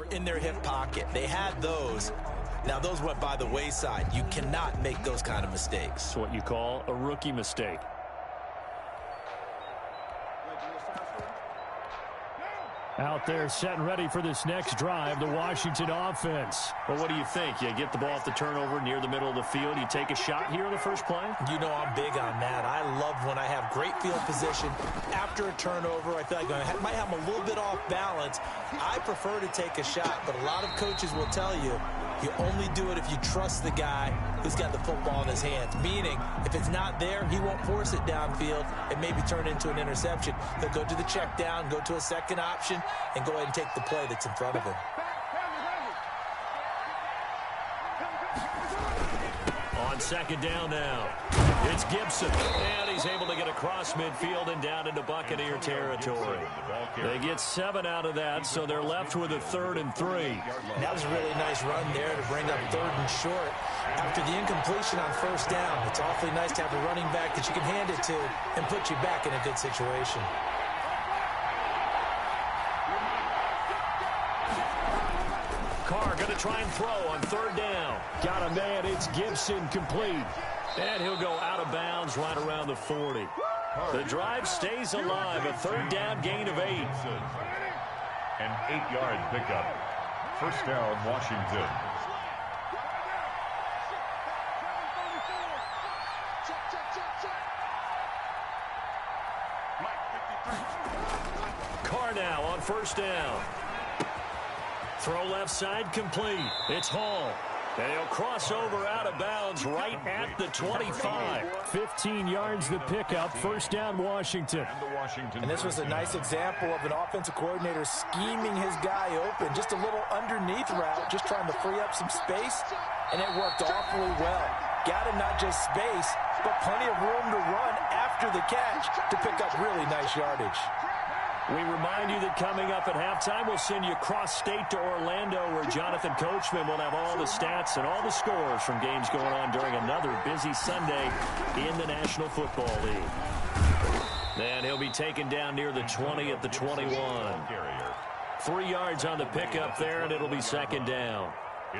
in their hip pocket. They had those. Now, those went by the wayside. You cannot make those kind of mistakes. It's what you call a rookie mistake. Out there set and ready for this next drive, the Washington offense. Well, what do you think? You get the ball off the turnover near the middle of the field. You take a shot here in the first play? You know I'm big on that. I love when I have great field position. After a turnover, I feel like I might have them a little bit off balance. I prefer to take a shot, but a lot of coaches will tell you, you only do it if you trust the guy who's got the football in his hands. Meaning, if it's not there, he won't force it downfield and maybe turn into an interception. He'll go to the check down, go to a second option, and go ahead and take the play that's in front of him. On second down now, it's Gibson. And he's able to get across midfield and down into Buccaneer territory. They get 7 out of that, so they're left with a 3rd and 3. That was a really nice run there to bring up 3rd and short. After the incompletion on first down, it's awfully nice to have a running back that you can hand it to and put you back in a good situation. Carr going to try and throw on 3rd down. Got a man. It's Gibson, complete. And he'll go out of bounds right around the 40. The drive stays alive. A 3rd down gain of 8. An 8-yard pickup. First down, Washington. Carr now on first down. Throw left side complete. It's Hall. And he'll cross over out of bounds right at the 25. 15 yards the pickup. First down, Washington. And this was a nice example of an offensive coordinator scheming his guy open. Just a little underneath route, just trying to free up some space. And it worked awfully well. Got him not just space, but plenty of room to run after the catch to pick up really nice yardage. We remind you that coming up at halftime, we'll send you cross-state to Orlando, where Jonathan Coachman will have all the stats and all the scores from games going on during another busy Sunday in the National Football League. And he'll be taken down near the 20 at the 21. 3 yards on the pickup there, and it'll be second down.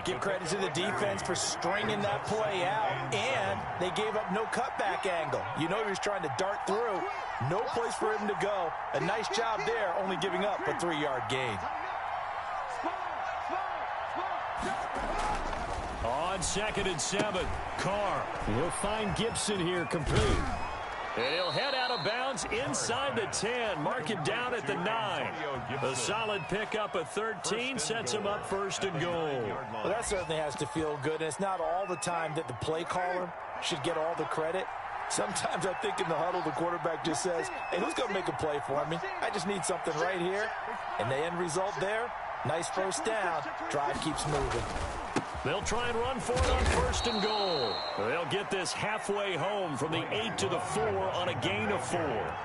Give credit to the defense for stringing that play out, and they gave up no cutback angle. You know he was trying to dart through. No place for him to go. A nice job there, only giving up a 3-yard gain. On 2nd and 7, Carr will find Gibson here complete. And he'll head out of bounds inside the 10. Mark him down at the 9. A solid pickup of 13 sets him up 1st and goal. Well, that certainly has to feel good. And it's not all the time that the play caller should get all the credit. Sometimes I think in the huddle, the quarterback just says, hey, who's going to make a play for me? I just need something right here. And the end result there, nice first down. Drive keeps moving. They'll try and run for it on 1st and goal. They'll get this halfway home from the 8 to the 4 on a gain of 4.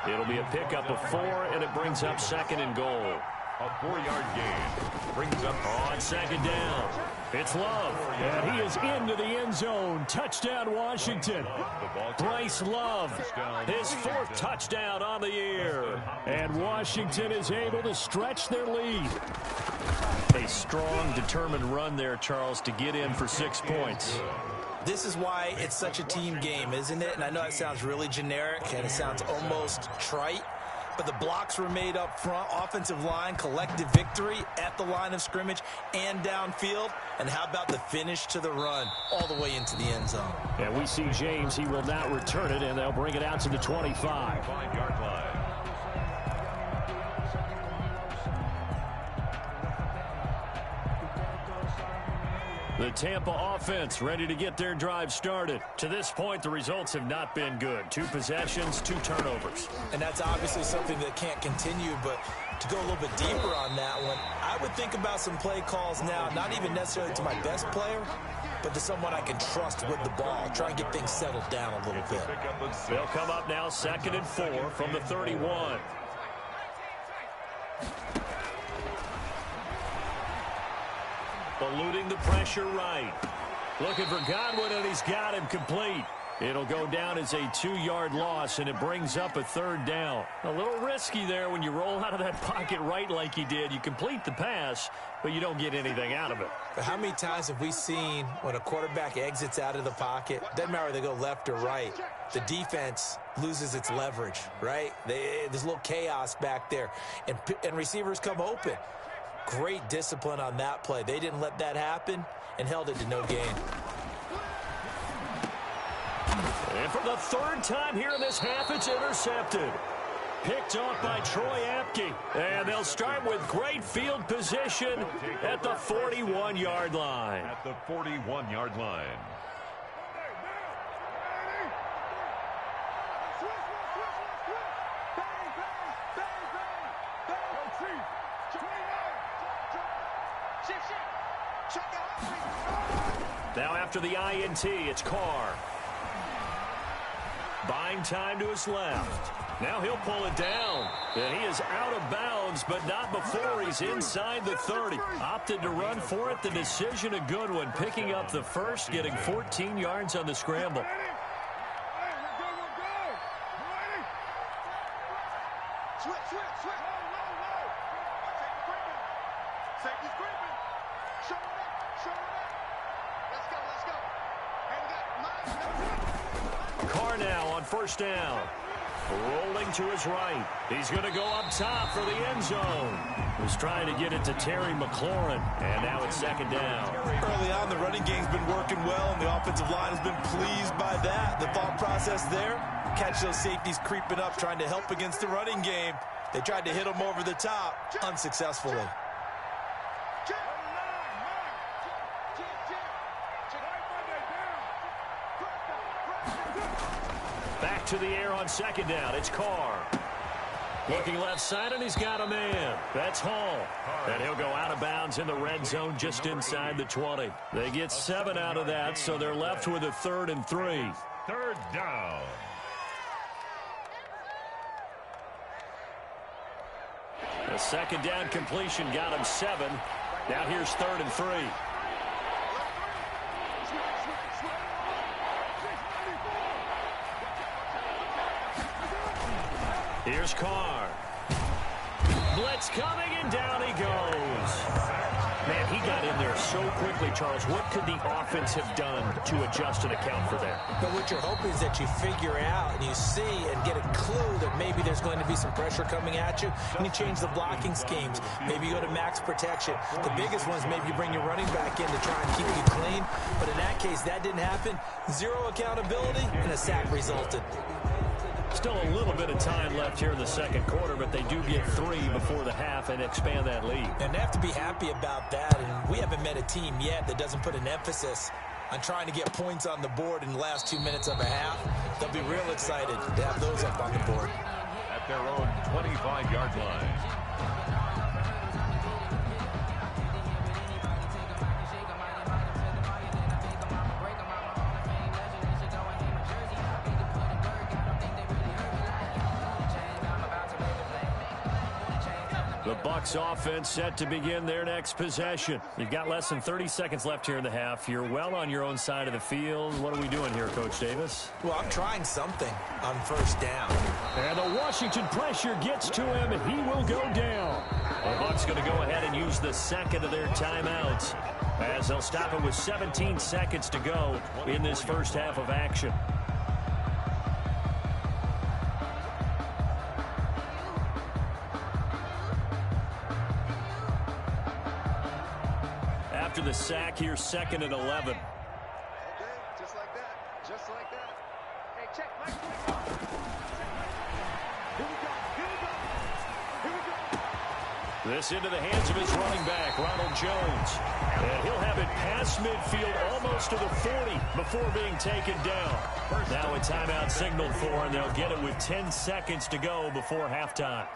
It'll be a pickup of 4, and it brings up 2nd and goal. A 4-yard gain brings up on 2nd down. It's Love, and he is into the end zone. Touchdown, Washington. Bryce Love, his 4th touchdown on the year. And Washington is able to stretch their lead. A strong, determined run there, Charles, to get in for 6 points. This is why it's such a team game, isn't it? And I know it sounds really generic, and it sounds almost trite. But the blocks were made up front, offensive line, collective victory at the line of scrimmage and downfield. And how about the finish to the run all the way into the end zone? And we see James, he will not return it, and they'll bring it out to the 25. 5-yard line. The Tampa offense ready to get their drive started. To this point, the results have not been good. 2 possessions, 2 turnovers. And that's obviously something that can't continue, but to go a little bit deeper on that one, I would think about some play calls now, not even necessarily to my best player, but to someone I can trust with the ball. Try and get things settled down a little bit. They'll come up now 2nd and 4 from the 31. Eluding the pressure right. Looking for Godwin, and he's got him complete. It'll go down as a 2-yard loss, and it brings up a 3rd down. A little risky there when you roll out of that pocket right like you did. You complete the pass, but you don't get anything out of it. But how many times have we seen when a quarterback exits out of the pocket, doesn't matter whether they go left or right, the defense loses its leverage, right? There's a little chaos back there, and receivers come open. Great discipline on that play. They didn't let that happen and held it to no gain. And for the 3rd time here in this half, it's intercepted. Picked off by Troy Apke. And they'll start with great field position at the 41-yard line. At the 41-yard line. Now after the INT, it's Carr. Buying time to his left. Now he'll pull it down. And he is out of bounds, but not before he's inside the 30. Opted to run for it. The decision a good one. Picking up the first, getting 14 yards on the scramble. Carr now on 1st down. Rolling to his right. He's going to go up top for the end zone. He's trying to get it to Terry McLaurin. And now it's 2nd down. Early on, the running game's been working well, and the offensive line has been pleased by that. The thought process there, catch those safeties creeping up, trying to help against the running game. They tried to hit them over the top, unsuccessfully. Back to the air on 2nd down. It's Carr. Looking left side, and he's got a man. That's Hall. And he'll go out of bounds in the red zone just inside the 20. They get 7 out of that, so they're left with a 3rd and 3. 3rd down. The 2nd down completion got him 7. Now here's 3rd and 3. Here's Carr. Blitz coming, and down he goes. Man, he got in there so quickly, Charles. What could the offense have done to adjust and account for that? But what you're hoping is that you figure out and you see and get a clue that maybe there's going to be some pressure coming at you, and you change the blocking schemes. Maybe you go to max protection. The biggest one is maybe you bring your running back in to try and keep you clean. But in that case, that didn't happen. 0 accountability, and a sack resulted. Still a little bit of time left here in the 2nd quarter, but they do get 3 before the half and expand that lead. And they have to be happy about that. And we haven't met a team yet that doesn't put an emphasis on trying to get points on the board in the last 2 minutes of a half. They'll be real excited to have those up on the board. At their own 25-yard line. The Bucs offense set to begin their next possession. You've got less than 30 seconds left here in the half. You're well on your own side of the field. What are we doing here, Coach Davis? Well, I'm trying something on 1st down. And the Washington pressure gets to him, and he will go down. The Bucs going to go ahead and use the 2nd of their timeouts, as they'll stop it with 17 seconds to go in this first half of action. After the sack, here's 2nd and 11. Okay, just like that. Just like that. Hey, check. Mike. Here we go. Here we go. Here we go. This into the hands of his running back, Ronald Jones. And he'll have it past midfield almost to the 40 before being taken down. Now a timeout signaled for, and they'll get it with 10 seconds to go before halftime.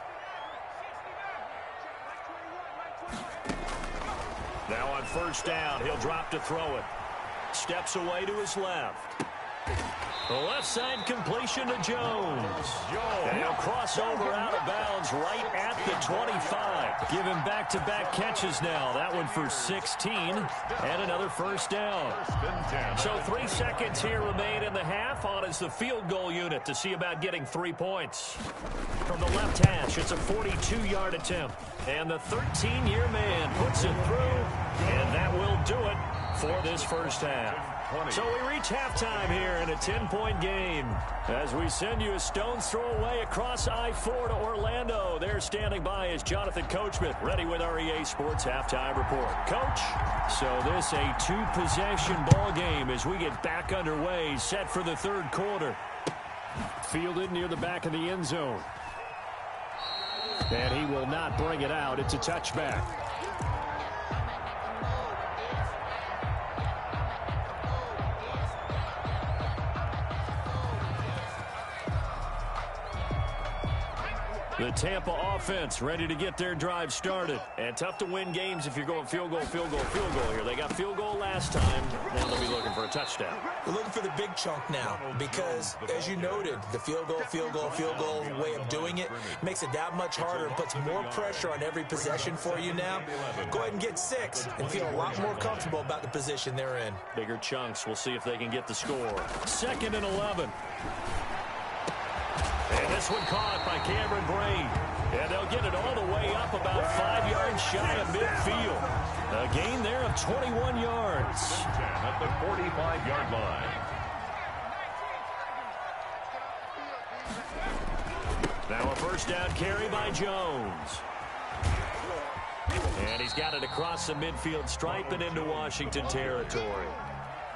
Now on 1st down, he'll drop to throw it. Steps away to his left. The left side completion to Jones. And he'll cross over out of bounds right at the 25. Give him back-to-back catches now. That one for 16 and another 1st down. So 3 seconds here remain in the half on against the field goal unit to see about getting 3 points. From the left hash, it's a 42-yard attempt. And the 13-year man puts it through, and that will do it for this first half. So we reach halftime here in a 10-point game. As we send you a stone's throw away across I-4 to Orlando. There standing by is Jonathan Coachman, ready with our EA Sports Halftime Report. Coach, so this a two-possession ball game as we get back underway, set for the third quarter. Fielded near the back of the end zone. And he will not bring it out. It's a touchback. The Tampa offense ready to get their drive started. And tough to win games if you're going field goal, field goal, field goal here. They got field goal last time. Now they'll be looking for a touchdown. We're looking for the big chunk now because, as you noted, the field goal way of doing it makes it that much harder and puts more pressure on every possession for you now. Go ahead and get 6 and feel a lot more comfortable about the position they're in. Bigger chunks. We'll see if they can get the score. 2nd and 11. And this one caught by Cameron Brain. And they'll get it all the way up about 5 yards shy of midfield. A gain there of 21 yards. At the 45-yard line. Now a first down carry by Jones. And he's got it across the midfield stripe and into Washington territory.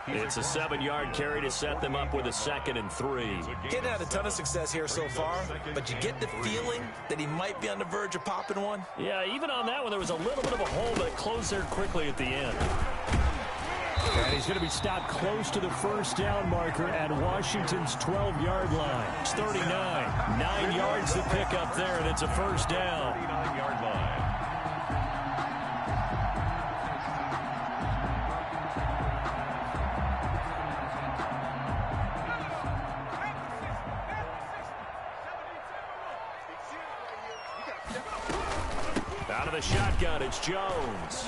It's a 7-yard carry to set them up with a 2nd and 3. Getting had a ton of success here so far, but you get the feeling that he might be on the verge of popping one. Yeah, even on that one, there was a little bit of a hole, but it closed there quickly at the end. And he's going to be stopped close to the first down marker at Washington's 12-yard line. It's 39. 9 yards to pick up there, and it's a first down. 39-yard line. Out of the shotgun, it's Jones.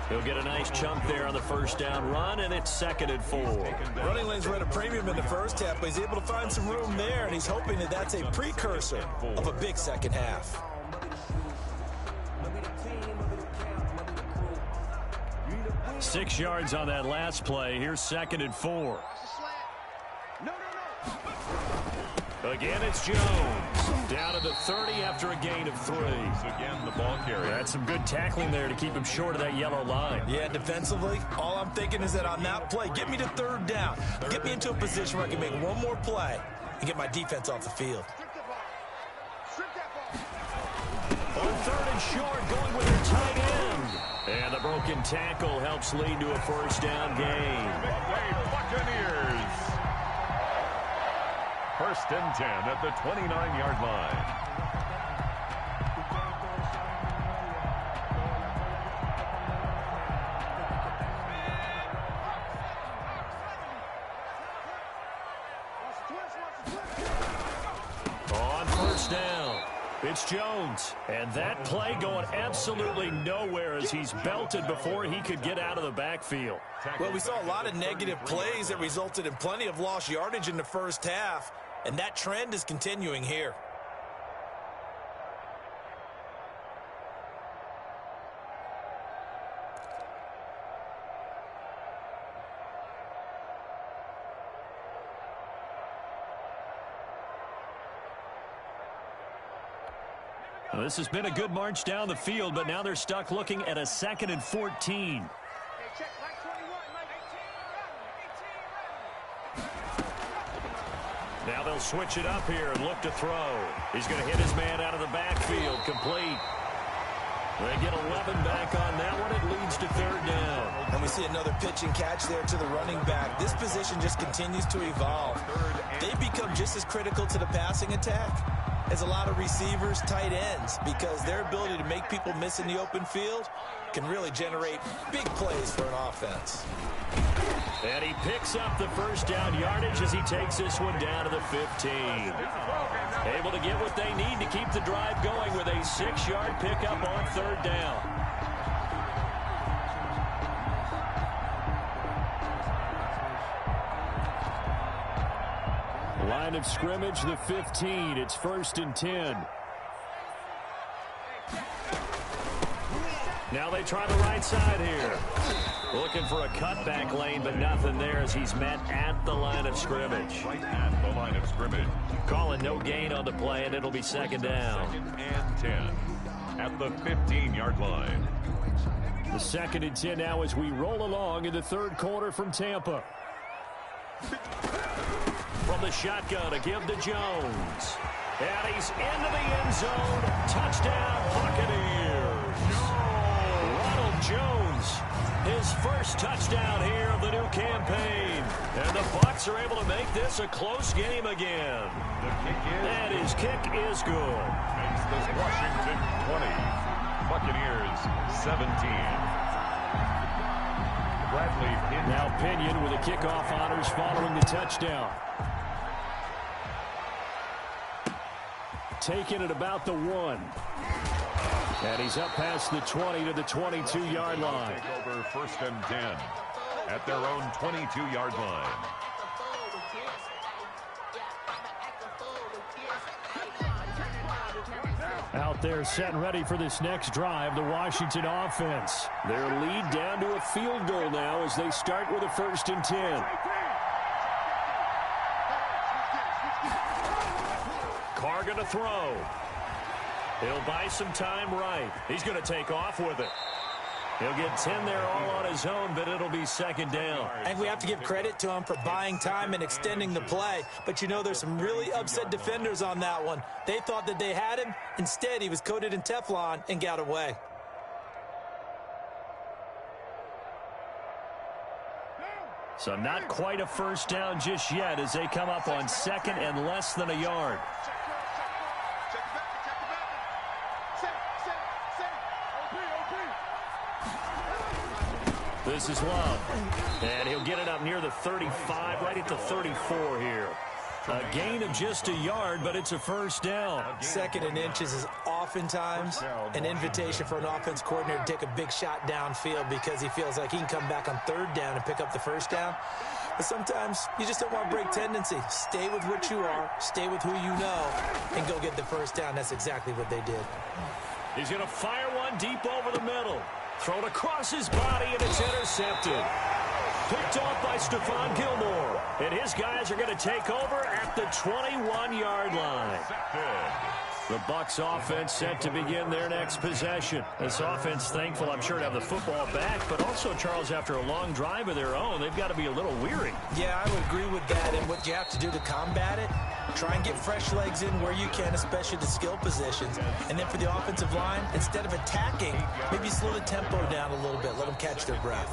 He'll get a nice chunk there on the first down run, and it's 2nd and 4. Running lanes were at a premium in the first half, but he's able to find some room there, and he's hoping that that's a precursor of a big second half. Six yards on that last play. Here's 2nd and 4. Again, it's Jones. Down to the 30 after a gain of 3. Again, the ball carrier. That's some good tackling there to keep him short of that yellow line. Yeah, defensively, all I'm thinking is that on that play, get me to 3rd down. Get me into a position where I can make one more play and get my defense off the field. On 3rd and short, going with their tight end. And the broken tackle helps lead to a first down gain. Buccaneers. 1st and 10 at the 29-yard line. On 1st down, it's Jones. And that play going absolutely nowhere as he's belted before he could get out of the backfield. Well, we saw a lot of negative plays that resulted in plenty of lost yardage in the first half, and that trend is continuing here. Well, this has been a good march down the field, but now they're stuck looking at a 2nd and 14. Now they'll switch it up here and look to throw. He's going to hit his man out of the backfield, complete. They get 11 back on that one. It leads to 3rd down. And we see another pitch and catch there to the running back. This position just continues to evolve. They become just as critical to the passing attack as a lot of receivers, tight ends, because their ability to make people miss in the open field can really generate big plays for an offense. And he picks up the first down yardage as he takes this one down to the 15. Able to get what they need to keep the drive going with a 6-yard pickup on 3rd down. Line of scrimmage, the 15. It's 1st and 10. Now they try the right side here. Looking for a cutback lane, but nothing there as he's met at the line of scrimmage. Right at the line of scrimmage. Calling no gain on the play, and it'll be 2nd down. 2nd and 10 at the 15-yard line. The 2nd and 10 now as we roll along in the 3rd quarter from Tampa. From the shotgun, a give to Jones. And he's into the end zone. Touchdown, Buccaneers. Ronald Jones, his first touchdown here of the new campaign. And the Bucs are able to make this a close game again. The kick is. And his kick is good. Makes this Washington 20. Buccaneers 17. Bradley Pinion. Now Pinion with the kickoff honors following the touchdown. Taken at about the 1. And he's up past the 20 to the 22-yard line. Take over 1st and 10 at their own 22-yard line. Out there set and ready for this next drive, the Washington offense. Their lead down to a field goal now as they start with a 1st and 10. Carr going to throw. He'll buy some time right. He's going to take off with it. He'll get 10 there all on his own, but it'll be 2nd down. I think we have to give credit to him for buying time and extending the play. But, you know, there's some really upset defenders on that one. They thought that they had him. Instead, he was coated in Teflon and got away. So not quite a 1st down just yet as they come up on 2nd and less than a yard. This is Love. And he'll get it up near the 35, right at the 34 here. A gain of just a yard, but it's a 1st down. 2nd and inches is oftentimes an invitation for an offense coordinator to take a big shot downfield because he feels like he can come back on 3rd down and pick up the 1st down. But sometimes you just don't want to break tendency. Stay with what you are, stay with who you know, and go get the 1st down. That's exactly what they did. He's going to fire one deep over the middle. Thrown across his body, and it's intercepted. Picked off by Stephon Gilmore. And his guys are going to take over at the 21-yard line. The Bucs offense set to begin their next possession. This offense thankful, I'm sure, to have the football back, but also, Charles, after a long drive of their own, they've got to be a little weary. Yeah, I would agree with that. And what you have to do to combat it, try and get fresh legs in where you can, especially the skill positions. And then for the offensive line, instead of attacking, maybe slow the tempo down a little bit. Let them catch their breath.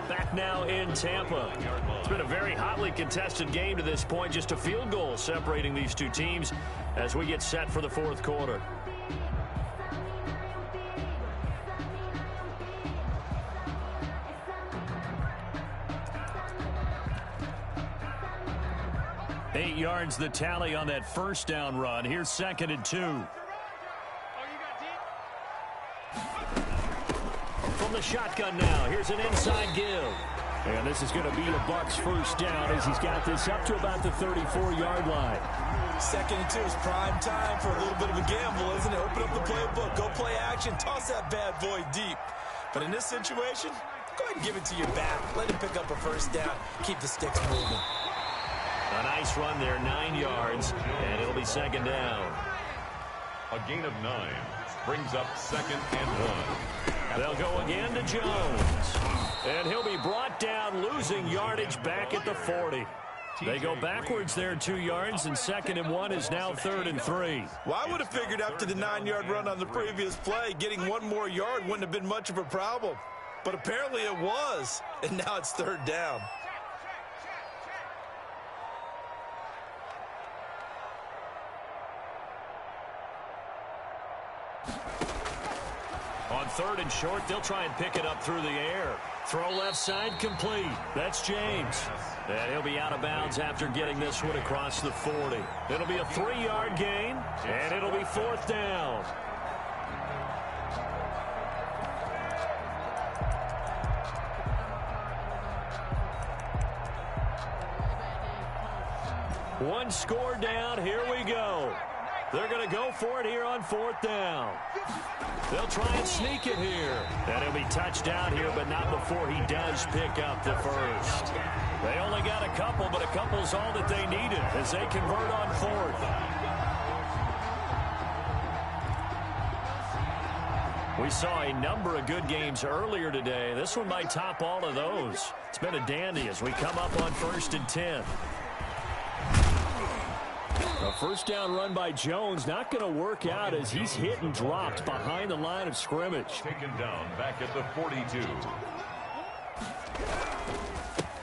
Back now in Tampa. It's been a very hotly contested game to this point. Just a field goal separating these two teams as we get set for the 4th quarter. Eight yards the tally on that 1st down run. Here's 2nd and 2. From the shotgun now, here's an inside give. And this is going to be the Bucs' 1st down as he's got this up to about the 34-yard line. 2nd and 2 is prime time for a little bit of a gamble, isn't it? Open up the playbook, go play action, toss that bad boy deep. But in this situation, go ahead and give it to your back. Let him pick up a 1st down, keep the sticks moving. A nice run there, 9 yards, and it'll be 2nd down. A gain of 9 brings up 2nd and 1. They'll go again to Jones. And he'll be brought down, losing yardage back at the 40. They go backwards there 2 yards, and 2nd and 1 is now 3rd and 3. Well, I would have figured after the 9-yard run on the previous play, getting 1 more yard wouldn't have been much of a problem. But apparently it was, and now it's 3rd down. On 3rd and short, they'll try and pick it up through the air. Throw left side complete. That's James. And he'll be out of bounds after getting this one across the 40. It'll be a 3-yard gain, and it'll be 4th down. One score down. Here we go. They're going to go for it here on 4th down. They'll try and sneak it here. And he'll be touched down here, but not before he does pick up the first. They only got a couple, but a couple's all that they needed as they convert on 4th. We saw a number of good games earlier today. This one might top all of those. It's been a dandy as we come up on 1st and 10. A first down run by Jones not going to work out as he's hit and dropped behind the line of scrimmage. Taken down back at the 42.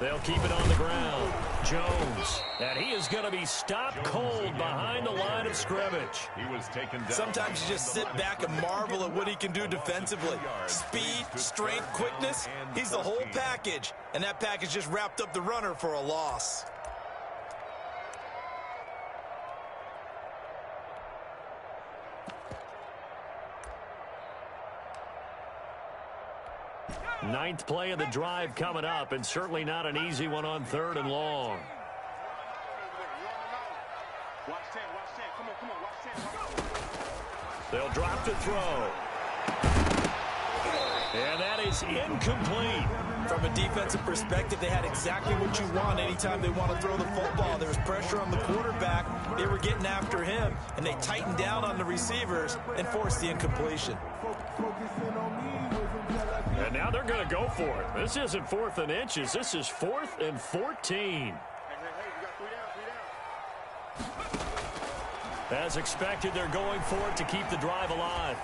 They'll keep it on the ground. Jones. And he is going to be stopped cold behind the line of scrimmage. He was taken down. Sometimes you just sit back and marvel at what he can do defensively. Speed, strength, quickness. He's the whole package. And that package just wrapped up the runner for a loss. Ninth play of the drive coming up, and certainly not an easy one on 3rd and long. They'll drop to throw. And that is incomplete. From a defensive perspective, they had exactly what you want anytime they want to throw the football. There was pressure on the quarterback. They were getting after him, and they tightened down on the receivers and forced the incompletion. And now they're going to go for it. This isn't 4th and inches. This is 4th and 14. As expected, they're going for it to keep the drive alive.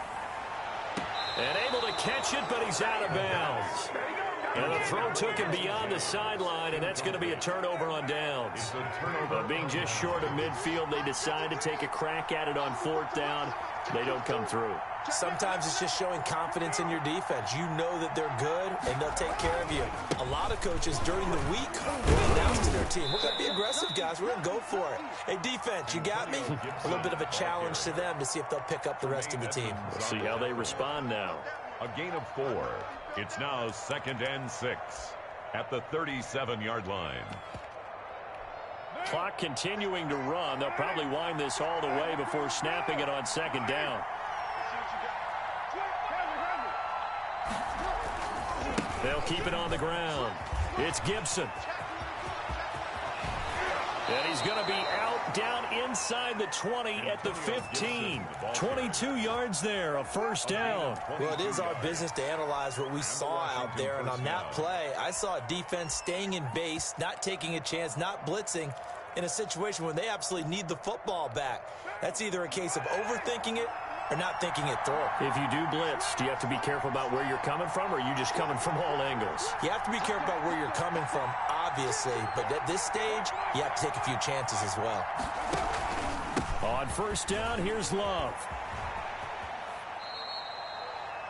And able to catch it, but he's out of bounds. And the throw took him beyond the sideline, and that's going to be a turnover on downs. Being just short of midfield, they decide to take a crack at it on 4th down. They don't come through. Sometimes it's just showing confidence in your defense. You know that they're good, and they'll take care of you. A lot of coaches during the week will announce to their team, we're going to be aggressive, guys. We're going to go for it. Hey, defense, you got me? A little bit of a challenge to them to see if they'll pick up the rest of the team. We'll see how they respond now. A gain of 4. It's now 2nd and 6 at the 37-yard line. Clock continuing to run. They'll probably wind this all the way before snapping it on 2nd down. They'll keep it on the ground. It's Gibson. And he's going to be out down inside the 20 at the 15. 22 yards there, a first down. Well, it is our business to analyze what we saw out there. And on that play, I saw a defense staying in base, not taking a chance, not blitzing in a situation when they absolutely need the football back. That's either a case of overthinking it or not thinking it through. If you do blitz, do you have to be careful about where you're coming from, or are you just coming from all angles? You have to be careful about where you're coming from, obviously, but at this stage, you have to take a few chances as well. On first down, here's Love.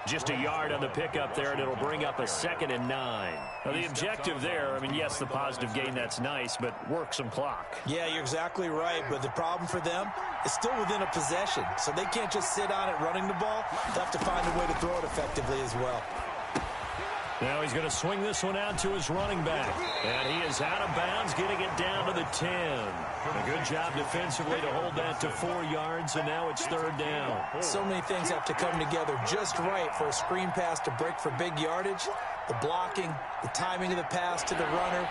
Just a yard on the pickup there, and it'll bring up a 2nd and 9. Now, the objective there, I mean, yes, the positive gain, that's nice, but work some clock. Yeah, you're exactly right, but the problem for them is still within a possession, so they can't just sit on it running the ball. They'll have to find a way to throw it effectively as well. Now he's going to swing this one out to his running back. And he is out of bounds, getting it down to the 10. A good job defensively to hold that to 4 yards, and now it's 3rd down. So many things have to come together just right for a screen pass to break for big yardage. The blocking, the timing of the pass to the runner,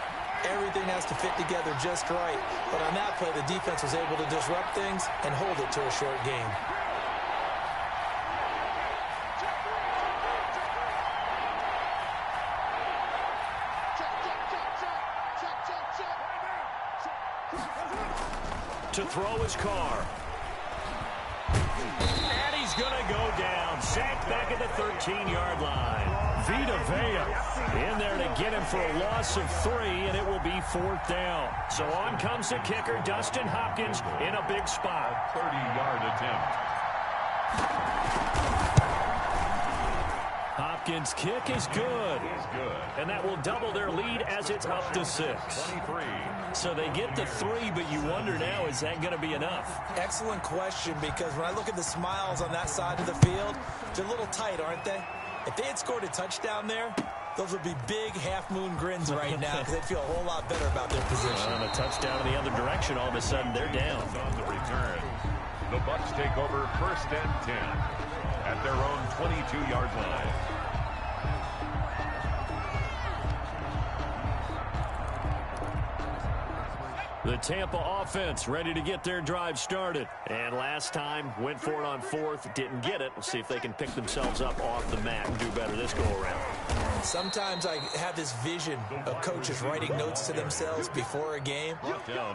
everything has to fit together just right. But on that play, the defense was able to disrupt things and hold it to a short game. To throw his car. And he's going to go down. Sacked back at the 13-yard line. Vita Vea in there to get him for a loss of 3, and it will be 4th down. So on comes the kicker, Dustin Hopkins, in a big spot. 30-yard attempt. Hopkins' kick is good. And that will double their lead as it's up to 6. 23. So they get the 3, but you wonder now, is that going to be enough? Excellent question, because when I look at the smiles on that side of the field, they're a little tight, aren't they? If they had scored a touchdown there, Those would be big half-moon grins right now because they'd feel a whole lot better about their position. And a touchdown in the other direction, all of a sudden they're down. On the return, the Bucs take over 1st and 10 at their own 22-yard line. The Tampa offense ready to get their drive started. And last time, went for it on 4th, didn't get it. We'll see if they can pick themselves up off the mat and do better this go-around. Sometimes I have this vision of coaches writing notes to themselves before a game.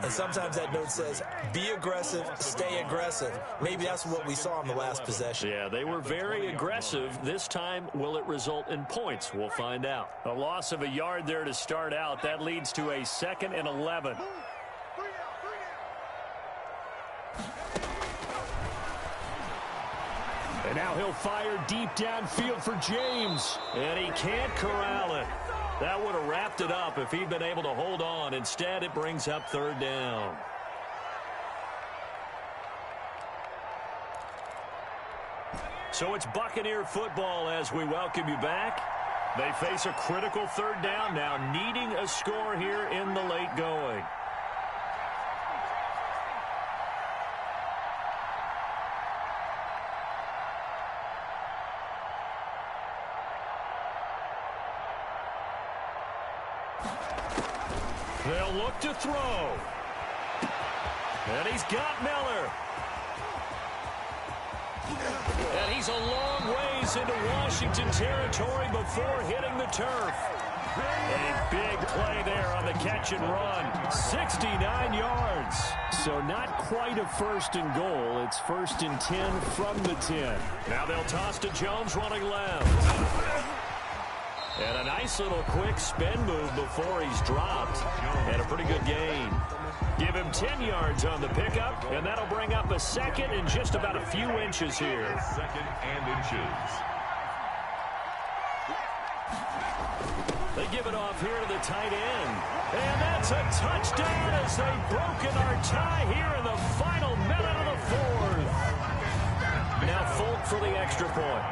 And sometimes that note says, be aggressive, stay aggressive. Maybe that's what we saw in the last possession. Yeah, they were very aggressive. This time, will it result in points? We'll find out. A loss of a yard there to start out. That leads to a 2nd and 11. And now he'll fire deep downfield for James. And he can't corral it. That would have wrapped it up if he'd been able to hold on. Instead, it brings up 3rd down. So it's Buccaneer football as we welcome you back. They face a critical 3rd down now, needing a score here in the late going. They'll look to throw. And he's got Miller. And he's a long ways into Washington territory before hitting the turf. A big play there on the catch and run. 69 yards. So not quite a 1st and goal. It's 1st and 10 from the 10. Now they'll toss to Jones running left. And a nice little quick spin move before he's dropped. And a pretty good gain. Give him 10 yards on the pickup, and that'll bring up a 2nd and just about a few inches here. 2nd and inches. They give it off here to the tight end. And that's a touchdown as they've broken our tie here in the final minute of the 4th. Now Folk for the extra point.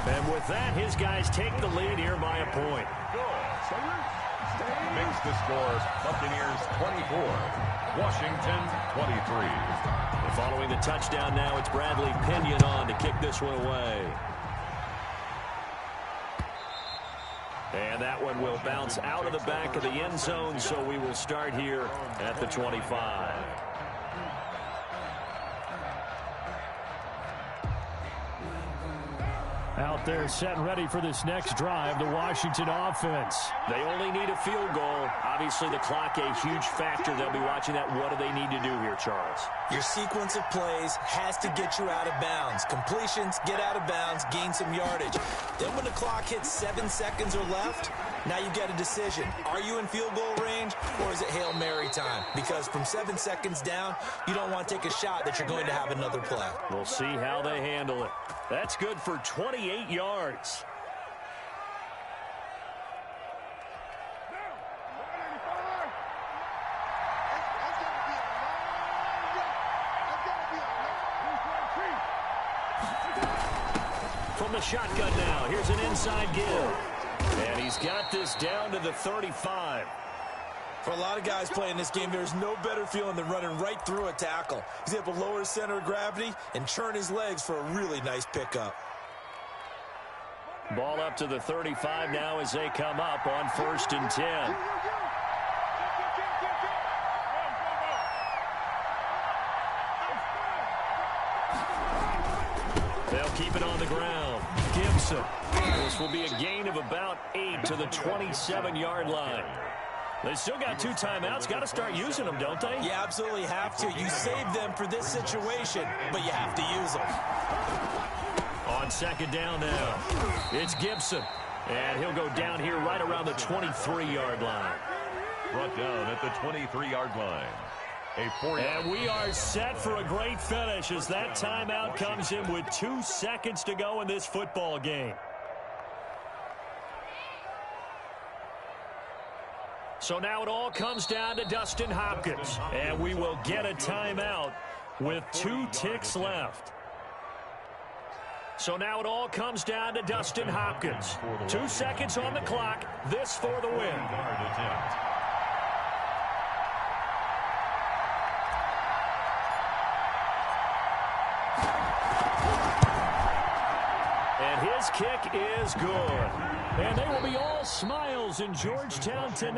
And with that, his guys take the lead here by a point. Makes the score Buccaneers 24, Washington 23. And following the touchdown now, it's Bradley Pinion on to kick this one away. And that one will bounce out of the back of the end zone, so we will start here at the 25. Out there set and ready for this next drive, the Washington offense. They only need a field goal. Obviously, the clock a huge factor. They'll be watching that. What do they need to do here, Charles? Your sequence of plays has to get you out of bounds. Completions, get out of bounds, gain some yardage. Then when the clock hits 7 seconds or left, now you get a decision. Are you in field goal range, or is it Hail Mary time? Because from 7 seconds down, you don't want to take a shot that you're going to have another play. We'll see how they handle it. That's good for 28 yards. From the shotgun now, here's an inside give. And he's got this down to the 35. For a lot of guys playing this game, there's no better feeling than running right through a tackle. He's able to lower his center of gravity and churn his legs for a really nice pickup. Ball up to the 35 now as they come up on 1st and 10. They'll keep it on the ground. Gibson. This will be a gain of about 8 to the 27-yard line. They still got 2 timeouts. Got to start using them, don't they? You absolutely have to. You save them for this situation, but you have to use them. On 2nd down now, it's Gibson. And he'll go down here right around the 23-yard line. Brought down at the 23-yard line. And we are set for a great finish as that timeout comes in with 2 seconds to go in this football game. So now it all comes down to Dustin Hopkins. And we will get a timeout with 2 ticks left. So now it all comes down to Dustin Hopkins. 2 seconds on the clock. This for the win. And his kick is good. And they will be all smiles in Georgetown tonight.